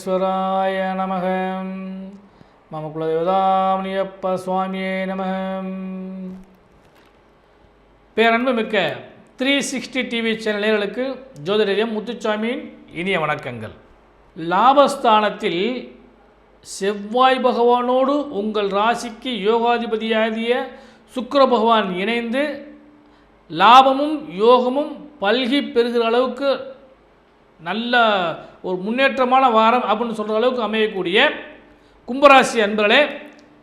விக்னேஸ்வராய நமக. மம குலதேவதாமணியப்ப சுவாமியே நமக. பேரன்பு மிக்க 360 டிவி சேனல் நேயர்களுக்கு ஜோதிடர் முத்துசாமியின் இனிய வணக்கங்கள். லாபஸ்தானத்தில் செவ்வாய் பகவானோடு உங்கள் ராசிக்கு யோகாதிபதியாகிய சுக்கிர பகவான் இணைந்து லாபமும் யோகமும் பல்கி பெறுகிற அளவுக்கு நல்ல ஒரு முன்னேற்றமான வாரம் அப்படின்னு சொல்கிற அளவுக்கு அமையக்கூடிய கும்பராசி அன்பர்களே,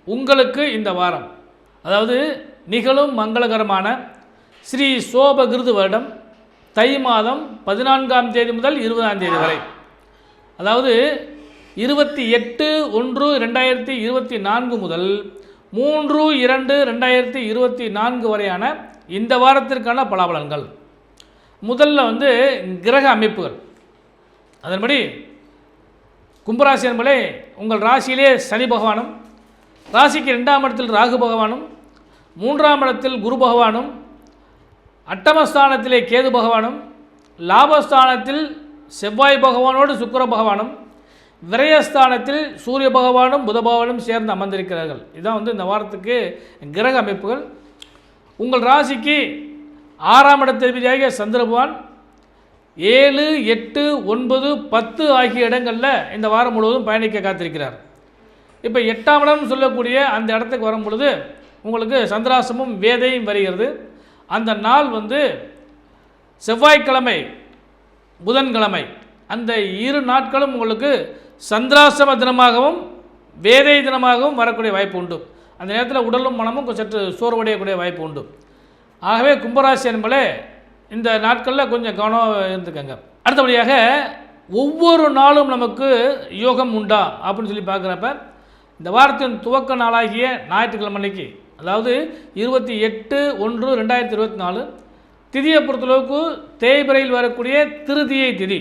உங்களுக்கு இந்த வாரம், அதாவது நிகழும் மங்களகரமான ஸ்ரீ சோபகிருது வருடம் தை மாதம் 14ஆம் தேதி முதல் 20ஆம் தேதி வரை, அதாவது 28/1/2024 முதல் 3/2/2024 வரையான இந்த வாரத்திற்கான பலாபலன்கள். முதல்ல கிரக அமைப்புகள். அதன்படி கும்பராசி என்பதே உங்கள் ராசியிலே சனி பகவானும், ராசிக்கு 2ஆம் இடத்தில் ராகு பகவானும், 3ஆம் இடத்தில் குரு பகவானும், அட்டமஸ்தானத்திலே கேது பகவானும், லாபஸ்தானத்தில் செவ்வாய் பகவானோடு சுக்கிர பகவானும், விரயஸ்தானத்தில் சூரிய பகவானும் புத பகவானும் சேர்ந்து அமர்ந்திருக்கிறார்கள். இதுதான் இந்த வாரத்துக்கு கிரக அமைப்புகள். உங்கள் ராசிக்கு 6ஆம் இடத்ததிபதியாகிய சந்திர பகவான் 7, 8, 9, 10 ஆகிய இடங்களில் இந்த வாரம் முழுவதும் பயணிக்க காத்திருக்கிறார். இப்போ 8ஆம் இடம் சொல்லக்கூடிய அந்த இடத்துக்கு வரும் பொழுது உங்களுக்கு சந்திராசமும் வேதையும் வருகிறது. அந்த நாள் செவ்வாய்க்கிழமை புதன்கிழமை, அந்த 2 நாட்களும் உங்களுக்கு சந்திராசம தினமாகவும் வேதை தினமாகவும் வரக்கூடிய வாய்ப்பு உண்டு. அந்த நேரத்தில் உடலும் மனமும் சற்று சோர்வடையக்கூடிய வாய்ப்பு உண்டு. ஆகவே கும்பராசி என்பதே இந்த நாட்களில் கொஞ்சம் கவனமாக இருந்துக்கங்க. அடுத்தபடியாக ஒவ்வொரு நாளும் நமக்கு யோகம் உண்டா அப்படின்னு சொல்லி பார்க்குறப்ப, இந்த வாரத்தின் துவக்க நாளாகிய ஞாயிற்றுக்கிழமை அன்னைக்கு, அதாவது 28/1/2024 திதியை பொறுத்தளவுக்கு தேய்பிரையில் வரக்கூடிய திருதியை திதி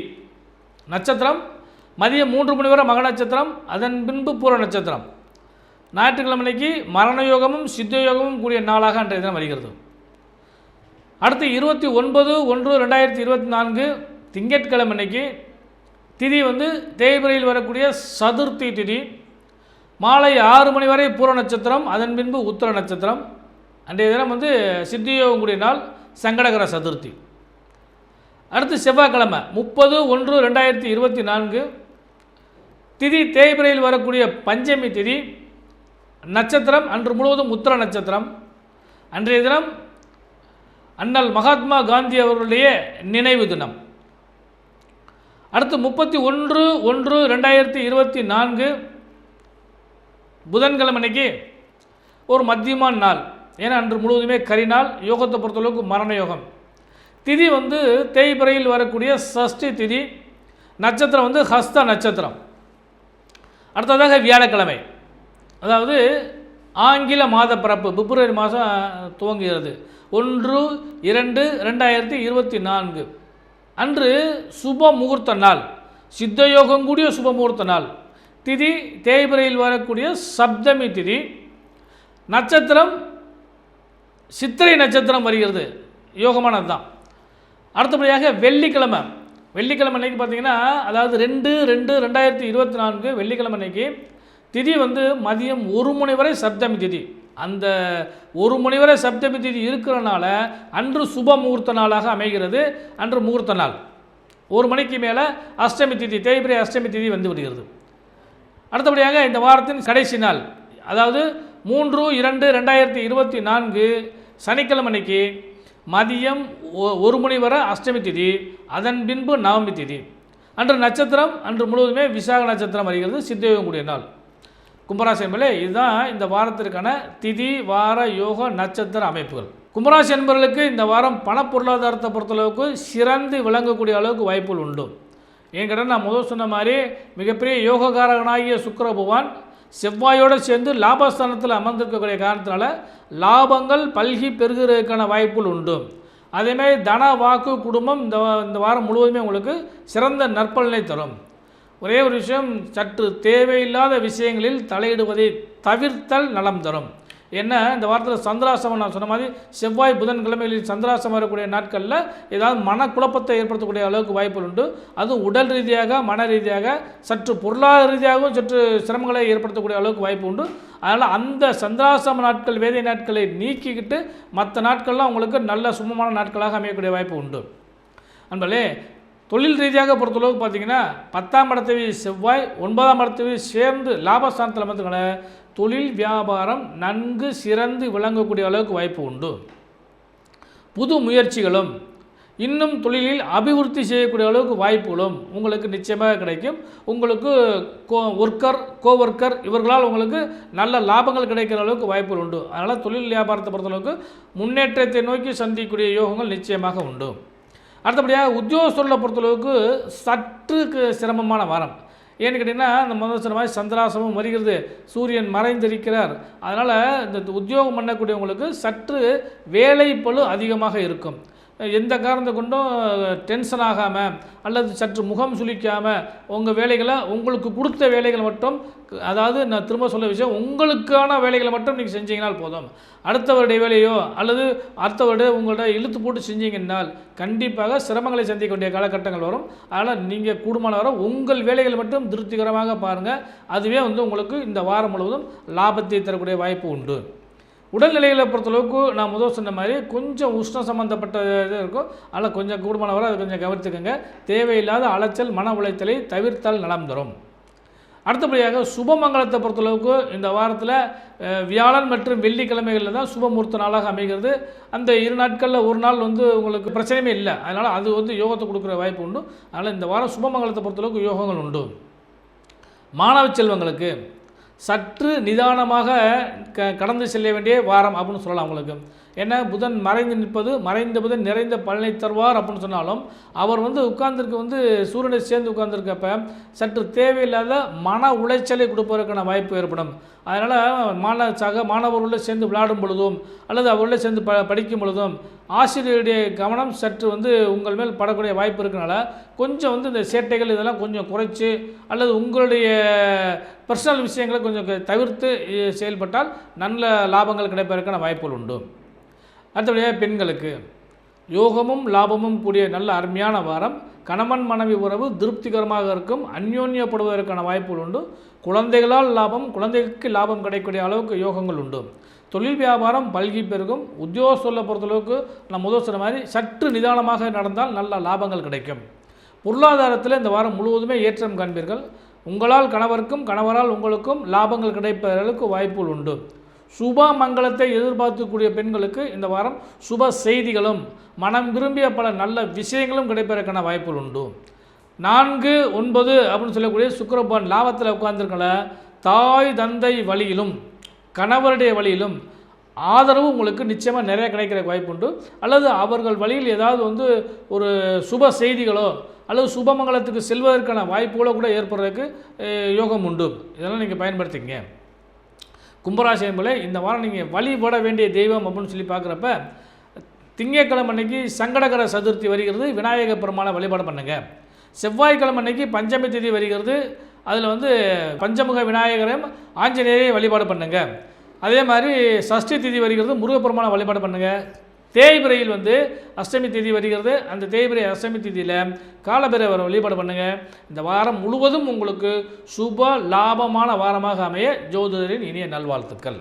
நட்சத்திரம் மதியம் 3 மணி வரை மக நட்சத்திரம், அதன் பின்பு பூர நட்சத்திரம். ஞாயிற்றுக்கிழமை அன்னைக்கு மரண யோகமும் சித்த யோகமும் கூடிய நாளாக அன்றைய தினம் வருகிறது. அடுத்து 29/1/2024 திங்கட்கிழமை அன்னைக்கு திதி தேய்பிரையில் வரக்கூடிய சதுர்த்தி திதி, மாலை 6 மணி வரை பூர நட்சத்திரம், அதன் பின்பு உத்திர நட்சத்திரம். அன்றைய தினம் சித்தியோகம் கூடிய நாள், சங்கடகர சதுர்த்தி. அடுத்து செவ்வாய்க்கிழமை 30/1/2024 திதி தேய்பிரையில் வரக்கூடிய பஞ்சமி திதி, நட்சத்திரம் அன்று முழுவதும் உத்திர நட்சத்திரம். அன்றைய தினம் அண்ணல் மகாத்மா காந்தி அவர்களுடைய நினைவு தினம். அடுத்து 31/1/2024 புதன்கிழமை அன்னைக்கு ஒரு மத்தியமான நாள். ஏன்னா அன்று முழுவதுமே கரிநாள். யோகத்தை பொறுத்தளவுக்கு மரண யோகம். திதி தேய்பிரையில் வரக்கூடிய சஷ்டி திதி, நட்சத்திரம் ஹஸ்த நட்சத்திரம். அடுத்ததாக வியாழக்கிழமை, அதாவது ஆங்கில மாத பிறப்பு பிப்ரவரி மாதம் துவங்குகிறது. 1/2/2024 அன்று சுப முகூர்த்த நாள், சித்தயோகம் கூடிய சுப முகூர்த்த நாள். திதி தேய்பிரையில் வரக்கூடிய சப்தமி திதி, நட்சத்திரம் சித்திரை நட்சத்திரம் வருகிறது, யோகமானது தான். அடுத்தபடியாக வெள்ளிக்கிழமை அன்னைக்கு பார்த்தீங்கன்னா, அதாவது 2/2/2024 வெள்ளிக்கிழமை அன்னைக்கு திதி மதியம் 1 மணி வரை சப்தமி திதி. அந்த 1 மணி வரை சப்தமி திதி இருக்கிறனால அன்று சுப முகூர்த்த நாளாக அமைகிறது. அன்று முகூர்த்த நாள். 1 மணிக்கு மேலே அஷ்டமி திதி, தேய்பிரை அஷ்டமி திதி விடுகிறது. அடுத்தபடியாக இந்த வாரத்தின் கடைசி நாள், அதாவது 3/2/2024 சனிக்கிழமை அன்னைக்கு மதியம் 1 மணி வரை அஷ்டமி திதி, அதன் பின்பு நவமி திதி. அன்று நட்சத்திரம் அன்று முழுவதுமே விசாக நட்சத்திரம் வருகிறது, சித்தயோகம் கூடிய நாள். கும்பராசி என்பதே இதுதான் இந்த வாரத்திற்கான திதி வார யோக நட்சத்திர அமைப்புகள். கும்பராசி என்பவர்களுக்கு இந்த வாரம் பண பொருளாதாரத்தை பொறுத்தளவுக்கு சிறந்து விளங்கக்கூடிய அளவுக்கு வாய்ப்புகள் உண்டு. ஏன் கேட்டால் நான் முதல் சொன்ன மாதிரி மிகப்பெரிய யோககாரகனாகிய சுக்கிர பகவான் செவ்வாயோடு சேர்ந்து லாபஸ்தானத்தில் அமர்ந்திருக்கக்கூடிய காரணத்தினால லாபங்கள் பல்கி பெருகிறதுக்கான வாய்ப்புகள் உண்டு. அதேமாதிரி தன வாக்கு குடும்பம் இந்த வாரம் முழுவதுமே உங்களுக்கு சிறந்த நற்பலனை தரும். ஒரே ஒரு விஷயம், சற்று தேவையில்லாத விஷயங்களில் தலையிடுவதை தவிர்த்தல் நலம் தரும். ஏன்னா இந்த வாரத்தில் சந்திராசிரமம் நான் சொன்ன மாதிரி செவ்வாய் புதன்கிழமைகளில் சந்திராசிரமம் வரக்கூடிய நாட்களில் ஏதாவது மனக்குழப்பத்தை ஏற்படுத்தக்கூடிய அளவுக்கு வாய்ப்புகள் உண்டு. அதுவும் உடல் ரீதியாக மன ரீதியாக சற்று பொருளாதார ரீதியாகவும் சற்று சிரமங்களை ஏற்படுத்தக்கூடிய அளவுக்கு வாய்ப்பு உண்டு. அதனால் அந்த சந்திராசிரம நாட்கள் வேதை நாட்களை நீக்கிக்கிட்டு மற்ற நாட்கள்லாம் உங்களுக்கு நல்ல சுமமான நாட்களாக அமையக்கூடிய வாய்ப்பு உண்டு. நண்பர்களே, தொழில் ரீதியாக பொறுத்தளவுக்கு பார்த்தீங்கன்னா 10ஆம் இடத்தை செவ்வாய் 9ஆம் இடத்தை சேர்ந்து லாபஸ்தானத்தில் வந்துக்கல தொழில் வியாபாரம் நன்கு சிறந்து விளங்கக்கூடிய அளவுக்கு வாய்ப்பு உண்டு. புது முயற்சிகளும் இன்னும் தொழிலில் அபிவிருத்தி செய்யக்கூடிய அளவுக்கு வாய்ப்புகளும் உங்களுக்கு நிச்சயமாக கிடைக்கும். உங்களுக்கு கோவர்க்கர் இவர்களால் உங்களுக்கு நல்ல லாபங்கள் கிடைக்கிற அளவுக்கு வாய்ப்புகள் உண்டு. அதனால் தொழில் வியாபாரத்தை பொறுத்தளவுக்கு முன்னேற்றத்தை நோக்கி சந்திக்கக்கூடிய யோகங்கள் நிச்சயமாக உண்டு. அடுத்தபடியாக உத்தியோகஸ்தர்களை பொறுத்தளவுக்கு சற்று சிரமமான வாரம். ஏன்னு கேட்டிங்கன்னா இந்த முதல் சொன்ன மாதிரி சந்திராசிரமம் வருகிறது, சூரியன் மறைந்திருக்கிறார். அதனால் இந்த உத்தியோகம் பண்ணக்கூடியவங்களுக்கு சற்று வேலைப்பளு அதிகமாக இருக்கும். எந்த காரணத்தை கொண்டும் டென்ஷன் ஆகாமல் அல்லது சற்று முகம் சுளிக்காமல் உங்கள் வேலைகளை உங்களுக்கு கொடுத்த வேலைகளை மட்டும், அதாவது நான் திரும்ப சொல்ல விஷயம், உங்களுக்கான வேலைகளை மட்டும் நீங்கள் செஞ்சீங்கனால் போதும். அடுத்தவருடைய வேலையோ அல்லது அடுத்தவருடைய உங்கள்ட்ட இழுத்து போட்டு செஞ்சீங்கன்னால் கண்டிப்பாக சிரமங்களை சந்திக்க வேண்டிய காலகட்டங்கள் வரும். அதனால் நீங்கள் கூடுமான வரை உங்கள் வேலைகளை மட்டும் திருப்திகரமாக பாருங்கள். அதுவே உங்களுக்கு இந்த வாரம் முழுவதும் லாபத்தை தரக்கூடிய வாய்ப்பு உண்டு. உடல்நிலைகளை பொறுத்தளவுக்கு நான் முதல் சொன்ன மாதிரி கொஞ்சம் உஷ்ணம் சம்மந்தப்பட்ட இது இருக்கும். அதில் கொஞ்சம் கூடுமான வரை அதை கொஞ்சம் கவனித்துக்கோங்க. தேவையில்லாத அலைச்சல் மன உளைச்சலை தவிர்த்தால் நலம் தரும். அடுத்தபடியாக சுபமங்கலத்தை பொறுத்தளவுக்கு இந்த வாரத்தில் வியாழன் மற்றும் வெள்ளிக்கிழமைகளில் தான் சுபமுகூர்த்த நாளாக அமைகிறது. அந்த 2 நாட்களில் ஒரு நாள் உங்களுக்கு பிரச்சனையுமே இல்லை. அதனால் அது யோகத்தை கொடுக்குற வாய்ப்பு உண்டு. அதனால் இந்த வாரம் சுபமங்கலத்தை பொறுத்தளவுக்கு யோகங்கள் உண்டு. மாணவ செல்வங்களுக்கு சற்று நிதானமாக கடந்து செல்ல வேண்டிய வாரம் அப்படின்னு சொல்லலாம் உங்களுக்கு. ஏன்னா புதன் மறைந்து நிற்பது, மறைந்த புதன் நிறைந்த பலனை தருவார் அப்படின்னு சொன்னாலும் அவர் உட்கார்ந்துருக்கு சூரியனை சேர்ந்து உட்கார்ந்துருக்கப்ப சற்று தேவையில்லாத மன உளைச்சலை கொடுப்பதற்கான வாய்ப்பு ஏற்படும். அதனால் மாணவர்களோடு சேர்ந்து விளையாடும் பொழுதும் அல்லது அவர்களோட சேர்ந்து படிக்கும் பொழுதும் ஆசிரியருடைய கவனம் சற்று உங்கள் மேல் படக்கூடிய வாய்ப்பு இருக்கனால கொஞ்சம் இந்த சேட்டைகள் இதெல்லாம் கொஞ்சம் குறைச்சி அல்லது உங்களுடைய பர்சனல் விஷயங்களை கொஞ்சம் தவிர்த்து செயல்பட்டால் நல்ல லாபங்கள் கிடைப்பதற்கான வாய்ப்புகள் உண்டு. அடுத்தபடியாக பெண்களுக்கு யோகமும் லாபமும் கூடிய நல்ல அருமையான வாரம். கணவன் மனைவி உறவு திருப்திகரமாக இருக்கும், அந்யோன்யப்படுவதற்கான வாய்ப்புகள் உண்டு. குழந்தைகளால் லாபம், குழந்தைகளுக்கு லாபம் கிடைக்கக்கூடிய அளவுக்கு யோகங்கள் உண்டு. தொழில் வியாபாரம் பல்கி பெருகும். உத்தியோகஸ்தர்களை பொறுத்தளவுக்கு நான் முதல் சொன்ன மாதிரி சற்று நிதானமாக நடந்தால் நல்ல லாபங்கள் கிடைக்கும். பொருளாதாரத்தில் இந்த வாரம் முழுவதுமே ஏற்றம் காண்பீர்கள். உங்களால் கணவருக்கும் கணவரால் உங்களுக்கும் லாபங்கள் கிடைப்பதற்கு வாய்ப்புகள் உண்டு. சுப மங்களத்தை எதிர்பார்க்கக்கூடிய பெண்களுக்கு இந்த வாரம் சுப செய்திகளும் மனம் விரும்பிய பல நல்ல விஷயங்களும் கிடைப்பதற்கான வாய்ப்புகள் உண்டு. 4, 9 அப்படின்னு சொல்லக்கூடிய சுக்கிரபகவான் லாபத்தில் உட்கார்ந்துருக்கல தாய் தந்தை வழியிலும் கணவருடைய வழியிலும் ஆதரவு உங்களுக்கு நிச்சயமாக நிறைய கிடைக்கிற வாய்ப்பு உண்டு. அல்லது அவர்கள் வழியில் ஏதாவது ஒரு சுப செய்திகளோ அல்லது சுபமங்கலத்துக்கு செல்வதற்கான வாய்ப்புகளோ கூட ஏற்படுறதுக்கு யோகம் உண்டு. இதெல்லாம் நீங்கள் பயன்படுத்திங்க. கும்பராசி என்பது இந்த வாரம் நீங்கள் வழிபட வேண்டிய தெய்வம் அப்படின்னு சொல்லி பார்க்குறப்ப திங்கட்கிழமை அன்னைக்கு சங்கடகர சதுர்த்தி வருகிறது, விநாயகர் பெருமானை வழிபாடு பண்ணுங்கள். செவ்வாய்க்கிழமை அன்னைக்கு பஞ்சமி திதி வருகிறது, அதில் பஞ்சமுக விநாயகரையும் ஆஞ்சநேயரையும் வழிபாடு பண்ணுங்கள். அதே மாதிரி சஷ்டி திதி வருகிறது, முருகப்பெருமானை வழிபாடு பண்ணுங்கள். தேய்பிரையில் அஷ்டமி திதி வருகிறது, அந்த தேய்பிரை அஷ்டமி திதியில் காலபைரவரை வழிபாடு பண்ணுங்கள். இந்த வாரம் முழுவதும் உங்களுக்கு சுப லாபமான வாரமாக அமைய ஜோதிடரின் இனிய நல்வாழ்த்துக்கள்.